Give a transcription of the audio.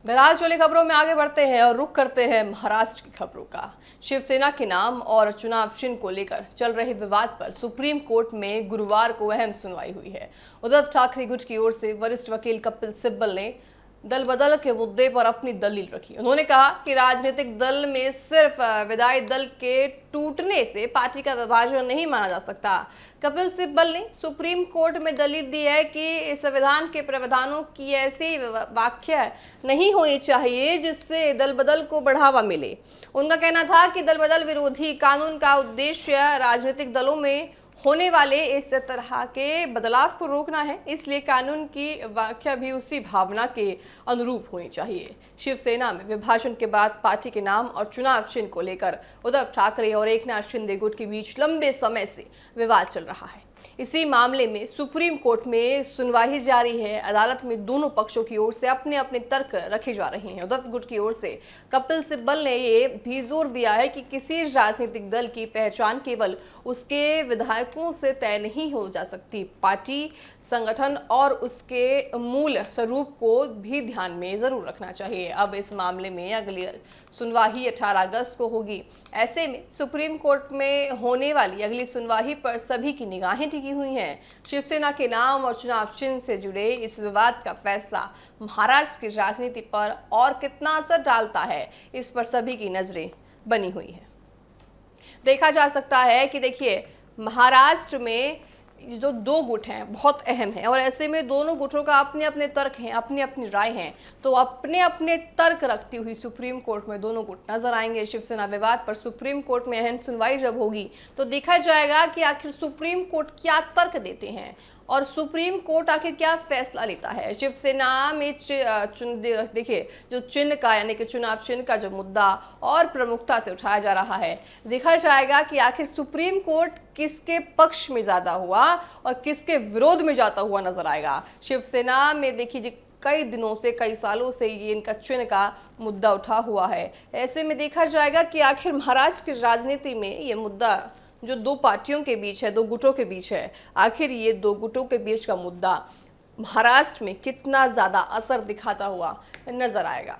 बहरहाल चोली खबरों में आगे बढ़ते हैं और रुख करते हैं महाराष्ट्र की खबरों का। शिवसेना के नाम और चुनाव चिन्ह को लेकर चल रहे विवाद पर सुप्रीम कोर्ट में गुरुवार को अहम सुनवाई हुई है। उद्धव ठाकरे गुट की ओर से वरिष्ठ वकील कपिल सिब्बल ने दल बदल के मुद्दे पर अपनी दलील रखी। उन्होंने कहा कि राजनीतिक दल में सिर्फ विधायी दल के टूटने से पार्टी का विभाजन नहीं माना जा सकता। कपिल सिब्बल ने सुप्रीम कोर्ट में दलील दी है कि संविधान के प्रावधानों की ऐसी व्याख्या नहीं होनी चाहिए जिससे दल बदल को बढ़ावा मिले। उनका कहना था कि दल बदल विरोधी कानून का उद्देश्य राजनीतिक दलों में होने वाले इस तरह के बदलाव को रोकना है, इसलिए कानून की व्याख्या भी उसी भावना के अनुरूप होनी चाहिए। शिवसेना में विभाजन के बाद पार्टी के नाम और चुनाव चिन्ह को लेकर उद्धव ठाकरे और एकनाथ शिंदे गुट के बीच लंबे समय से विवाद चल रहा है। इसी मामले में सुप्रीम कोर्ट में सुनवाई जारी है। अदालत में दोनों पक्षों की ओर से अपने अपने तर्क रखे जा रहे हैं। उद्धव गुट की ओर से कपिल सिब्बल ने ये भी जोर दिया है कि किसी राजनीतिक दल की पहचान केवल उसके विधायकों से तय नहीं हो जा सकती। पार्टी संगठन और उसके मूल स्वरूप को भी ध्यान में जरूर रखना चाहिए। अब इस मामले में अगली सुनवाई 18 अगस्त को होगी। ऐसे में सुप्रीम कोर्ट में होने वाली अगली सुनवाई पर सभी की निगाहें टिकी हुई हैं। शिवसेना के नाम और चुनाव चिन्ह से जुड़े इस विवाद का फैसला महाराष्ट्र की राजनीति पर और कितना असर डालता है, इस पर सभी की नजरें बनी हुई हैं। देखा जा सकता है कि देखिए, महाराष्ट्र में जो दो गुट हैं बहुत अहम है और ऐसे में दोनों गुटों का अपने अपने तर्क हैं, अपनी अपनी राय हैं। तो अपने अपने तर्क रखती हुई सुप्रीम कोर्ट में दोनों गुट नजर आएंगे। शिवसेना विवाद पर सुप्रीम कोर्ट में अहम सुनवाई जब होगी तो देखा जाएगा कि आखिर सुप्रीम कोर्ट क्या तर्क देते हैं और सुप्रीम कोर्ट आखिर क्या फैसला लेता है। शिवसेना में देखिए, जो चिन्ह का यानी कि चुनाव चिन्ह का जो मुद्दा और प्रमुखता से उठाया जा रहा है, देखा जाएगा कि आखिर सुप्रीम कोर्ट किसके पक्ष में ज्यादा हुआ और किसके विरोध में जाता हुआ नजर आएगा। शिवसेना में देखिए, कई दिनों से, कई सालों से ये इनका चिन्ह का मुद्दा उठा हुआ है। ऐसे में देखा जाएगा कि आखिर महाराष्ट्र की राजनीति में ये मुद्दा जो दो पार्टियों के बीच है, दो गुटों के बीच है, आखिर ये दो गुटों के बीच का मुद्दा महाराष्ट्र में कितना ज्यादा असर दिखाता हुआ नजर आएगा।